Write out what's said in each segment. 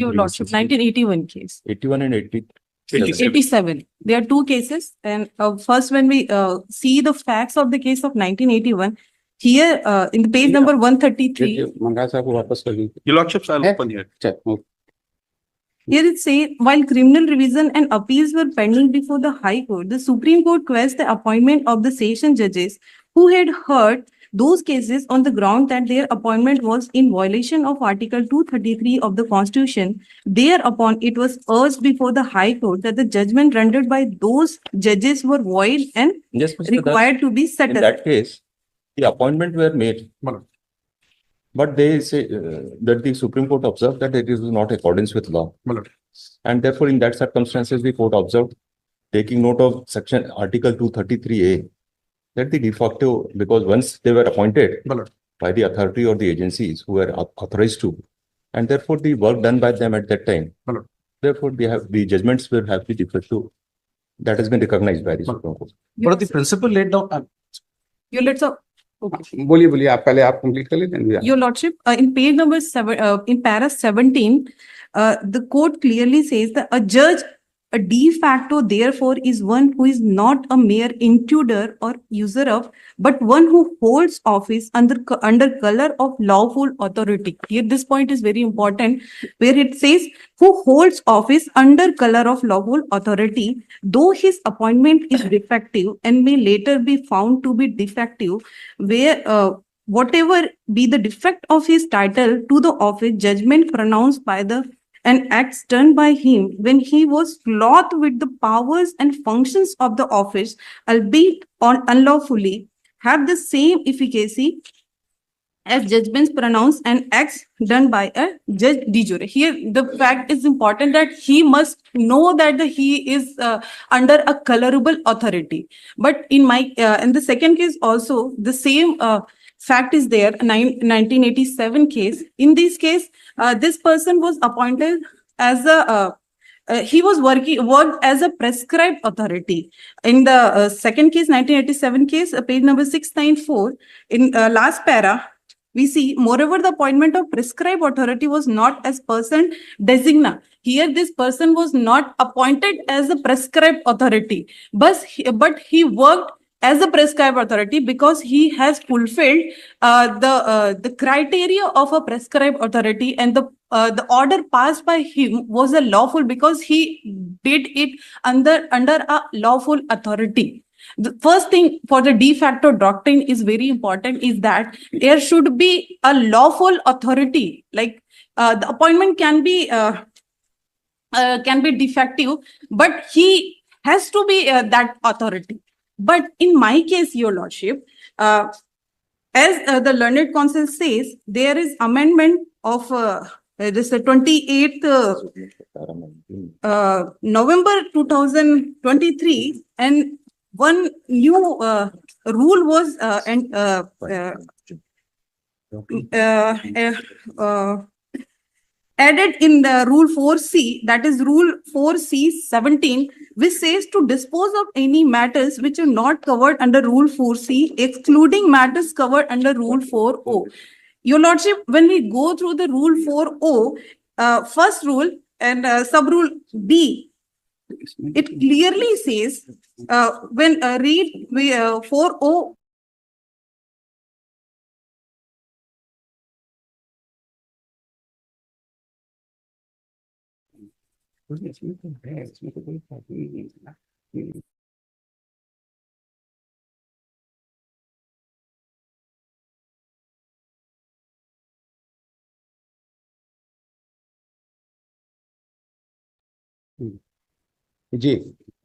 Your Lordship, 1981 case. 81 and 80. 87. There are two cases. And first, when we see the facts of the case of 1981, here in the page number 133, Your Lordship, I'll open here. here it says, while criminal revision and appeals were pending before the High Court, the Supreme Court quashed the appointment of the session judges who had heard those cases on the ground that their appointment was in violation of Article 233 of the Constitution. Thereupon, it was urged before the High Court that the judgment rendered by those judges were void and Yes, Mr. required to be In settled. that case, the appointment were made. But they say that the Supreme Court observed that it is not in accordance with law. And therefore, in that circumstances, the court observed, taking note of section Article 233A, that the de facto, because once they were appointed by the authority or the agencies who were authorized to, and therefore the work done by them at that time, therefore they have the judgments will have the de facto that has been recognized by the Supreme Court. What are the principle laid down? Your Lordship, बोलिए आप पहले आप complete कर लीजिए. Your Lordship, in page number 7, in para 17, the court clearly says that a judge, a de facto, therefore, is one who is not a mere intruder or usurer, but one who holds office under color of lawful authority. Here, this point is very important, where it says, who holds office under color of lawful authority, though his appointment is defective and may later be found to be defective, where whatever be the defect of his title to the office, judgment pronounced by the and acts done by him when he was clothed with the powers and functions of the office, albeit unlawfully, have the same efficacy as judgments pronounced and acts done by a judge de jure. Here, the fact is important that he must know that he is under a colorable authority. But in the second case also, the same fact is there, 1987 case. In this case, this person was appointed as a, he was worked as a prescribed authority. In the second case, 1987 case, page number 694, in last para, we see, moreover, the appointment of prescribed authority was not as person designated. Here, this person was not appointed as a prescribed authority, but he worked as a prescribed authority because he has fulfilled the criteria of a prescribed authority, and the order passed by him was a lawful because he did it under a lawful authority. The first thing for the de facto doctrine is very important is that there should be a lawful authority. Like the appointment can be defective, but he has to be that authority. But in my case, Your Lordship, as the learned counsel says, there is amendment of this 28th November 2023, and one new rule was added in the Rule 4C, that is Rule 4C-17, which says to dispose of any matters which are not covered under Rule 4C, excluding matters covered under Rule 4O. Your Lordship, when we go through the Rule 4O, first rule and sub-rule B, it clearly says, when read 4O,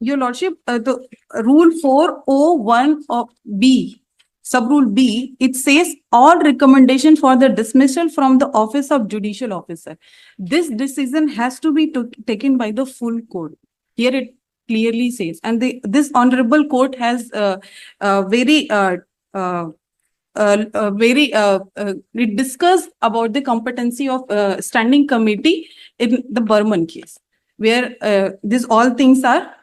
Your Lordship, the Rule 401 of B, sub-rule B, it says all recommendation for the dismissal from the office of judicial officer. This decision has to be taken by the full court. Here it clearly says, and this honorable court has it discussed about the competency of standing committee in the Burman case, where these all things are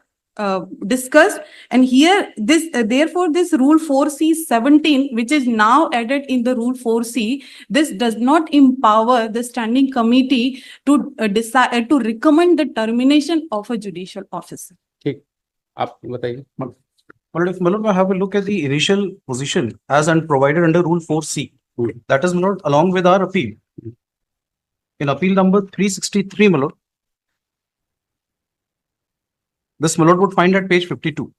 discussed. And here, therefore, this rule 4C17, which is now added in the rule 4C, this does not empower the standing committee to decide to recommend the termination of a judicial officer. ठीक, आप बताइए. Well, if Malord, have a look at the initial position as and provided under Rule 4C. That is, Malord, along with our appeal. In appeal number 363, Malord, this Malord would find at page 52.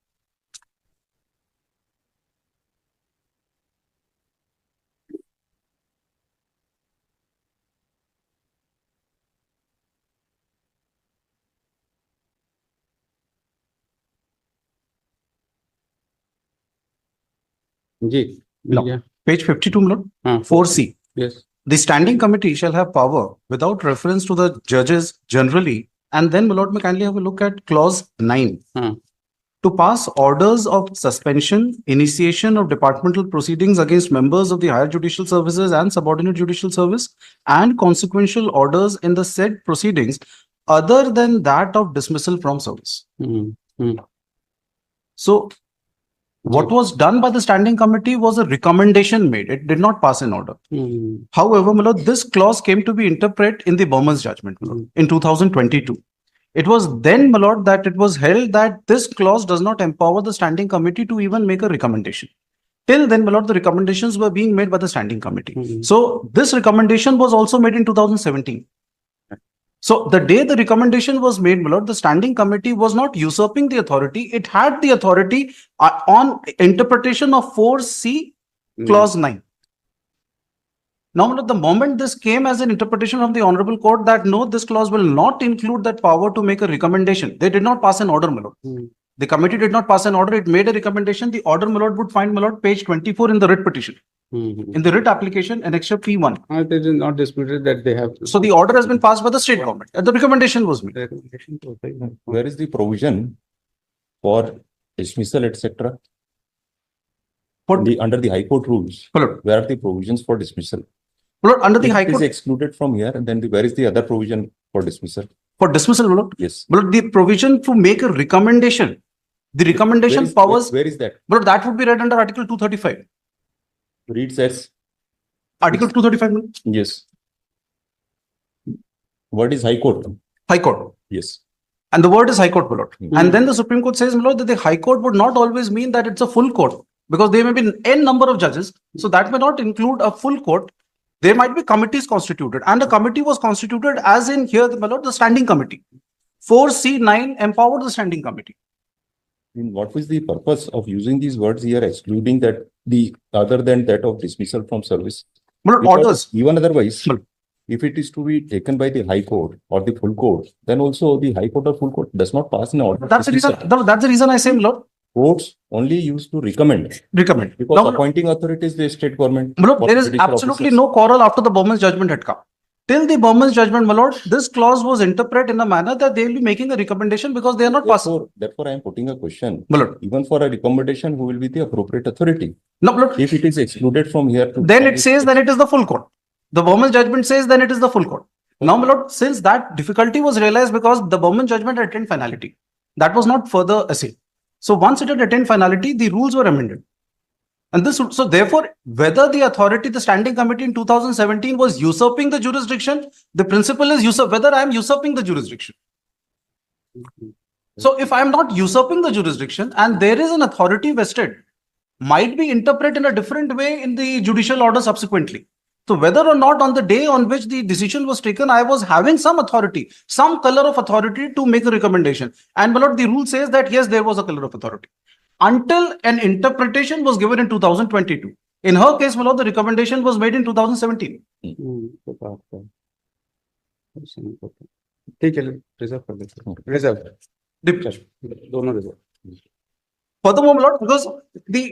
Ji. No. Yeah. Page 52, Malord, हाँ. 4C. Yes. The standing committee shall have power without reference to the judges generally. And then, Malord, may kindly have a look at clause 9. To pass orders of suspension, initiation of departmental proceedings against members of the higher judicial services and subordinate judicial service, and consequential orders in the said proceedings other than that of dismissal from service. So, what was done by the standing committee was a recommendation made. It did not pass an order. However, Malord, this clause came to be interpreted in the Burman's judgment, Malord, in 2022. It was then, Malord, that it was held that this clause does not empower the standing committee to even make a recommendation. Till then, Malord, the recommendations were being made by the standing committee. So, this recommendation was also made in 2017. So, the day the recommendation was made, Malord, the standing committee was not usurping the authority. It had the authority on interpretation of 4C clause 9. Now, Malord, the moment this came as an interpretation of the Honorable Court that no, this clause will not include that power to make a recommendation. They did not pass an order, Malord. The committee did not pass an order. It made a recommendation. The order, Malord, would find, Malord, page 24 in the writ petition. In the writ application, annexure P1. It is not disputed that they have. So, the order has been passed by the state government and the recommendation was made. Where is the provision for dismissal, etc.? Under the High Court rules, Malord, where are the provisions for dismissal? Malord, under the If High it is Court, excluded from here, and then where is the other provision for dismissal? for dismissal, Malord, Yes. Malord, the provision to make a recommendation, the recommendation powers, Where is that? Malord, that would be read under Article 235. Reads as, Article 235, Malord? yes. What is High Court? High Court. Yes. And the word is High Court, Malord. And then the Supreme Court says, Malord, that the High Court would not always mean that it's a full court, because there may be n number of judges. So that may not include a full court. There might be committees constituted, and the committee was constituted as in here, Malord, the standing committee. 4C9 empowered the standing committee. What was the purpose of using these words here, excluding that the other than that of dismissal from service? Malord, Because orders. even otherwise, Malord. if it is to be taken by the High Court or the full court, then also the High Court or full court does not pass an order. That's the reason. That's the reason I say, Malord. Courts only used to recommend. Recommend. Because Now, appointing authority is the state government. Malord, there is judicial absolutely officers. no quarrel after the Burman's judgment had come. Till the Burman's judgment, Malord, this clause was interpreted in a manner that they will be making a recommendation because they are not passing. Therefore, I am putting a question. Malord. Even for a recommendation, who will be the appropriate authority? No, Malord. If it is excluded from here, Then it says that it is the full court. The Burman's judgment says then it is the full court. Now, Malord, since that difficulty was realized because the Burman judgment had attained finality, that was not further assailed. So once it had attained finality, the rules were amended. And this, so therefore, whether the authority, the standing committee in 2017 was usurping the jurisdiction, the principle is whether I am usurping the jurisdiction. So if I am not usurping the jurisdiction and there is an authority vested, might be interpreted in a different way in the judicial order subsequently. So whether or not on the day on which the decision was taken, I was having some authority, some color of authority to make a recommendation. And Malord, the rule says that yes, there was a color of authority. Until an interpretation was given in 2022. In her case, Malord, the recommendation was made in 2017. ठीक है, reserve कर देते हैं. Reserve दोनों reserve. Furthermore, Malord, because the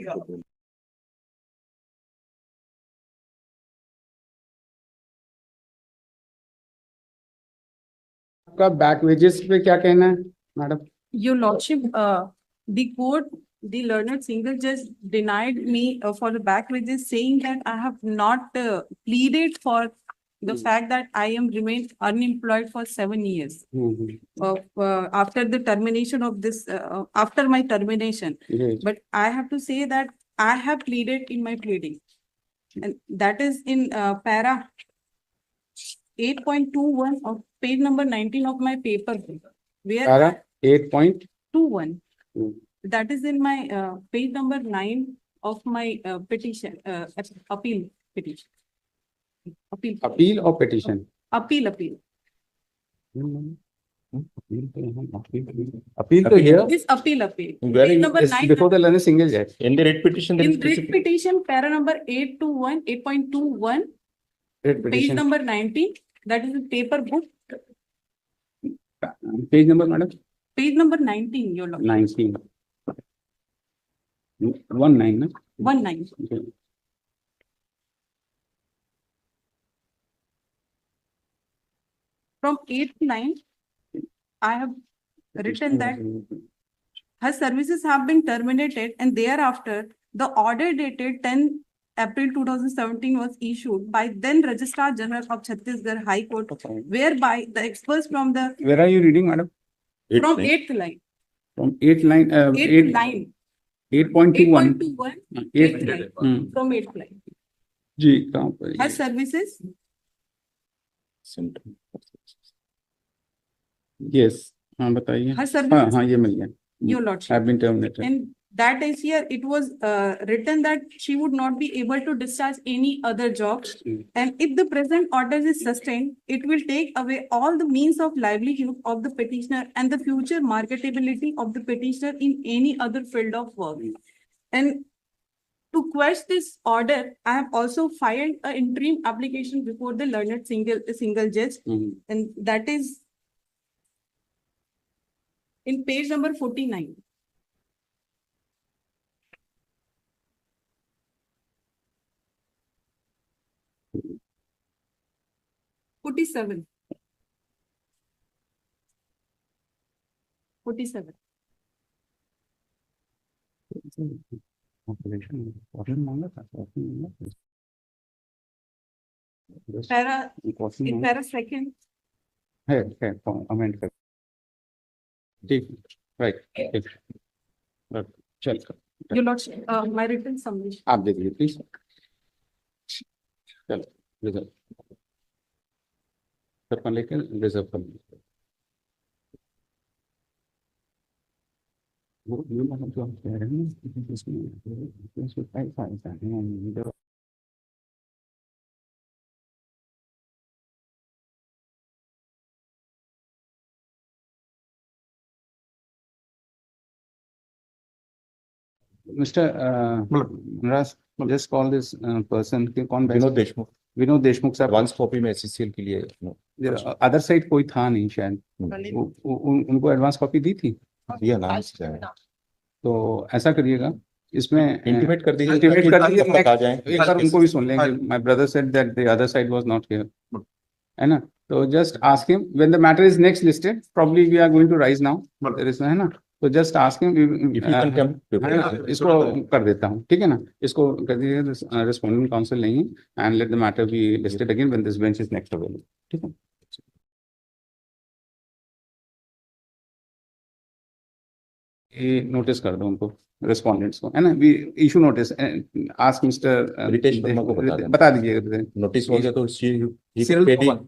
आपका back wages पे क्या कहना है, madam? Your Lordship, the court, the learned single judge denied me for the back wages, saying that I have not pleaded for the fact that I am remained unemployed for 7 years of after the termination of this after my termination. Yes. But I have to say that I have pleaded in my pleading, and that is in para 8.21 of page number 19 of my paper, where Para 8.21. 21. That is in my page number 9 of my petition, appeal petition. Appeal or petition? Appeal. Appeal to here. This appeal. Where Page in number Yes, 9. before the learner single jet. In the writ petition, there is In writ specific. petition, para number 8.21, Writ page petition. number 90, that is the paper book, Page number, madam? page number 19, your lord. 19. 19, no? 19. Okay. From 8 to 9, I have written that her services have been terminated, and thereafter, the order dated 10 April 2017 was issued by then Registrar General of Chhattisgarh High Court, whereby the experts from the Where are you reading, madam? from 8th line, From 8 line, 8th line, 8.21. 8.21, 8. 8th line, from 8th line. जी कहाँ पर Her है? services, Yes. हाँ बताइए. her हाँ services, हाँ ये मिल गया. your lordship. Have been terminated. And that is here, it was written that she would not be able to discharge any other job. And if the present order is sustained, it will take away all the means of livelihood of the petitioner and the future marketability of the petitioner in any other field of work. And to quash this order, I have also filed an interim application before the learned single judge, and that is in page number 49. Forty-seven. 47. Para, in para second, है amend कर. ठीक. Right. ठीक. Right. चल. your lordship, my written submission. आप दे दीजिए please. चलो reserve sir लेकर reserve कर लीजिए. वो ये मतलब जो हम कह रहे हैं ना इसमें पैसा है. Mr. Ras, just call this person. कौन Vinod Deshmukh sir. Once copy में SCCL के लिए अदर साइड कोई था नहीं शायद. उनको एडवांस कॉपी दी थी. दिया नाम से है. तो ऐसा करिएगा इसमें इंटीमेट कर दीजिए. इंटीमेट कर दीजिए. तक आ जाएं. एक बार उनको भी सुन लेंगे. My brother said that the other side was not here, है ना. तो just ask him when the matter is next listed. Probably we are going to rise now. There is, है ना. तो just ask him If you can come. इसको कर देता हूँ. ठीक है ना. इसको कर दीजिए. रिस्पोंडिंग काउंसिल नहीं and let the matter be listed again when this bench is next available. ठीक है. ये नोटिस कर दो उनको रेस्पोंडेंट्स को, है ना. We issue notice. Ask mister Ritesh Verma को बता दीजिए. नोटिस हो गया तो Serial